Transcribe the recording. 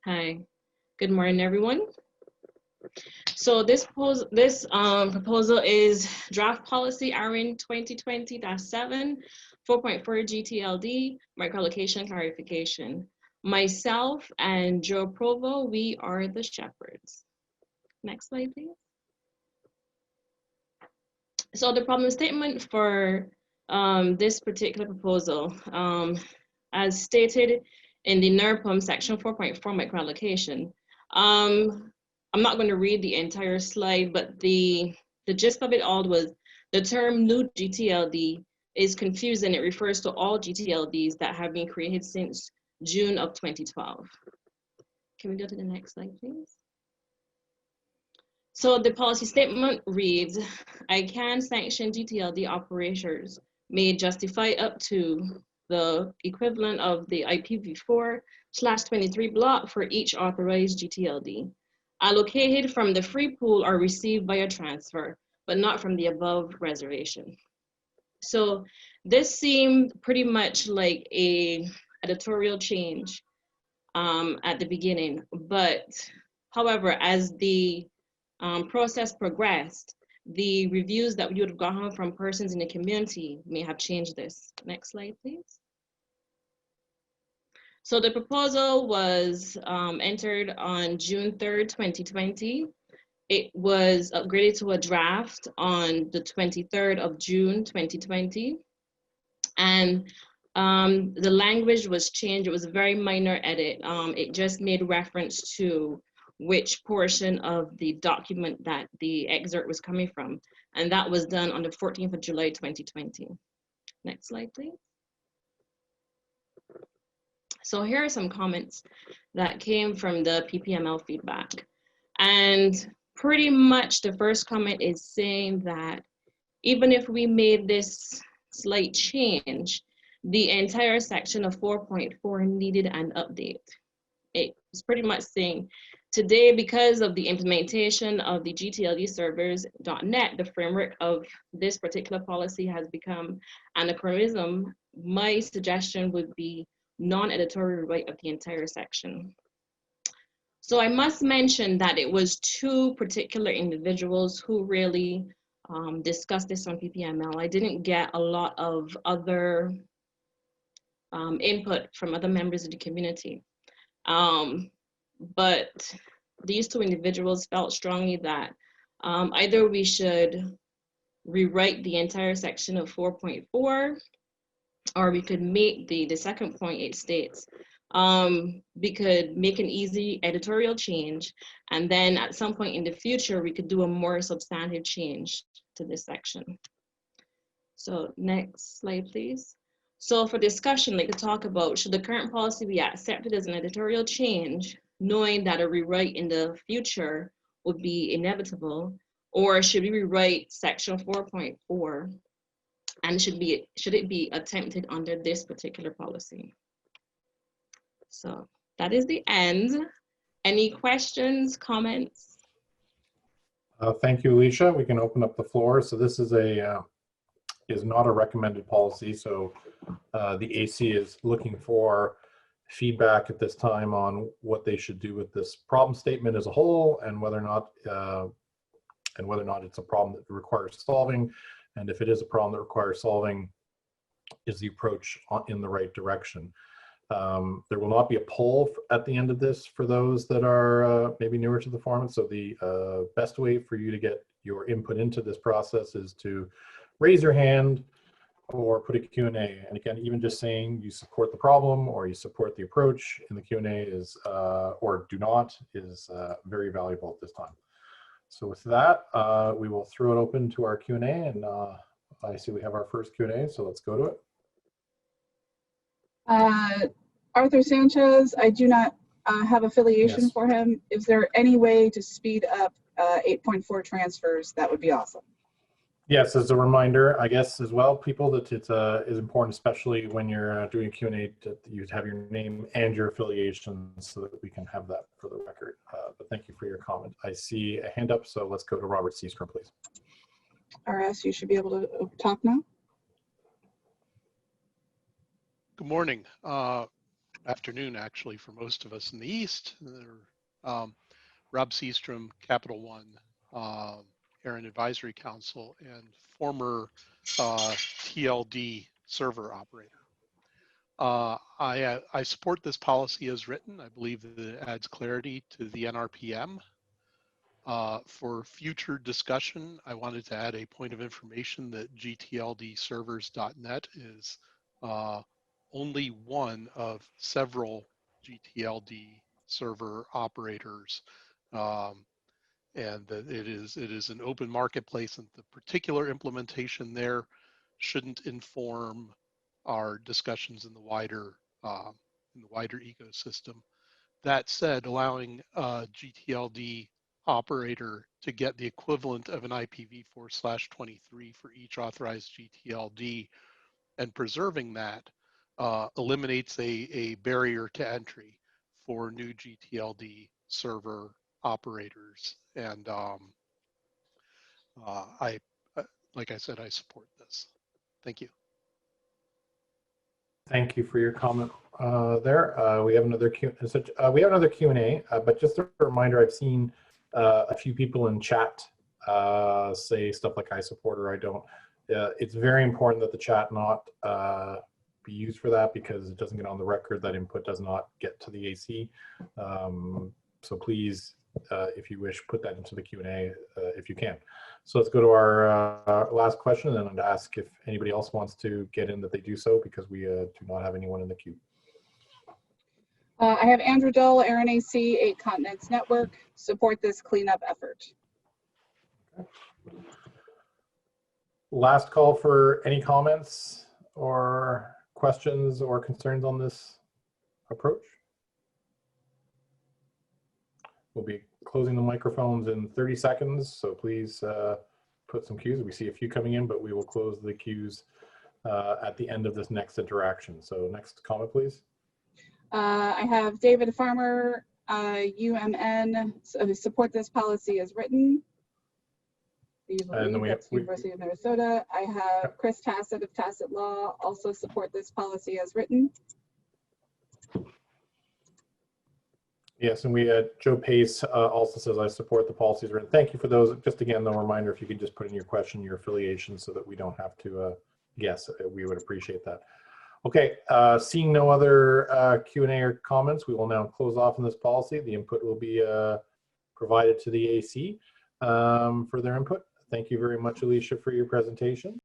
Hi, good morning, everyone. So this proposal is draft policy ARIN 2020-7, 4.4 gTLD, micro-allocation clarification. Myself and Joe Provo, we are the shepherds. Next slide, please. So the problem statement for this particular proposal, as stated in the NERPM section 4.4 micro-allocation, I'm not going to read the entire slide, but the gist of it all was the term new gTLD is confusing. It refers to all gTLDs that have been created since June of 2012. Can we go to the next slide, please? So the policy statement reads, I can sanction gTLD operators may justify up to the equivalent of the IPv4/23 block for each authorized gTLD, allocated from the free pool or received via transfer, but not from the above reservation. So this seemed pretty much like a editorial change at the beginning, but however, as the process progressed, the reviews that we would have gotten from persons in the community may have changed this. Next slide, please. So the proposal was entered on June 3rd, 2020. It was upgraded to a draft on the 23rd of June, 2020. And the language was changed. It was a very minor edit. It just made reference to which portion of the document that the excerpt was coming from. And that was done on the 14th of July, 2020. Next slide, please. So here are some comments that came from the PPML feedback. And pretty much the first comment is saying that even if we made this slight change, the entire section of 4.4 needed an update. It's pretty much saying, today, because of the implementation of the gTLD servers.net, the framework of this particular policy has become anachronism. My suggestion would be non-editorial rewrite of the entire section. So I must mention that it was two particular individuals who really discussed this on PPML. I didn't get a lot of other input from other members of the community. But these two individuals felt strongly that either we should rewrite the entire section of 4.4, or we could make the second point, it states, we could make an easy editorial change, and then at some point in the future, we could do a more substantive change to this section. So next slide, please. So for discussion, they could talk about, should the current policy be accepted as an editorial change, knowing that a rewrite in the future would be inevitable, or should we rewrite section 4.4? And should it be attempted under this particular policy? So that is the end. Any questions, comments? Thank you, Alicia. We can open up the floor. So this is not a recommended policy. So the AC is looking for feedback at this time on what they should do with this problem statement as a whole, and whether or not it's a problem that requires solving. And if it is a problem that requires solving, is the approach in the right direction? There will not be a poll at the end of this for those that are maybe newer to the format. So the best way for you to get your input into this process is to raise your hand or put a Q&A. And again, even just saying you support the problem or you support the approach in the Q&A is, or do not, is very valuable at this time. So with that, we will throw it open to our Q&A, and I see we have our first Q&A, so let's go to it. Arthur Sanchez, I do not have affiliation Yes. for him. Is there any way to speed up 8.4 transfers? That would be awesome. Yes, as a reminder, I guess, as well, people, that it is important, especially when you're doing a Q&A, that you have your name and your affiliation so that we can have that for the record. But thank you for your comment. I see a hand up, so let's go to Robert Seastrom, please. RS, you should be able to talk now. Good morning. I afternoon, actually, for most of us in the East. Rob Seastrom, Capital One, ARIN Advisory Council, and former TLD server operator. I support this policy as written. I believe that it adds clarity to the NRPM. For future discussion, I wanted to add a point of information that gTLDservers.net is only one of several gTLD server operators, and that it is an open marketplace, and the particular implementation there shouldn't inform our discussions in the wider ecosystem. That said, allowing a gTLD operator to get the equivalent of an IPv4/23 for each authorized gTLD and preserving that eliminates a barrier to entry for new gTLD server operators. And like I said, I support this. Thank you. Thank you for your comment there. We have another Q&A, but just a reminder, I've seen a few people in chat say stuff like I support or I don't. It's very important that the chat not be used for that, because it doesn't get on the record. That input does not get to the AC. So please, if you wish, put that into the Q&A if you can. So let's go to our last question, and I'd ask if anybody else wants to get in that they do so, because we do not have anyone in the queue. I have Andrew Dull, ARIN AC, 8 Continents Network. Support this cleanup effort. Okay. Last call for any comments or questions or concerns on this approach. We'll be closing the microphones in 30 seconds, so please put some cues. We see a few coming in, but we will close the cues at the end of this next interaction. So next comment, please. I have David Farmer, UMN, support this policy as written. And then we have University of Minnesota. I have Chris Tassett of Tassett Law, also support this policy as written. Yes, and we had Joe Pace also says, I support the policies written. Thank you for those. Just again, the reminder, if you could just put in your question, your affiliation, so that we don't have to guess, we would appreciate that. Okay, seeing no other Q&A or comments, we will now close off on this policy. The input will be provided to the AC for their input. Thank you very much, Alicia, for your presentation.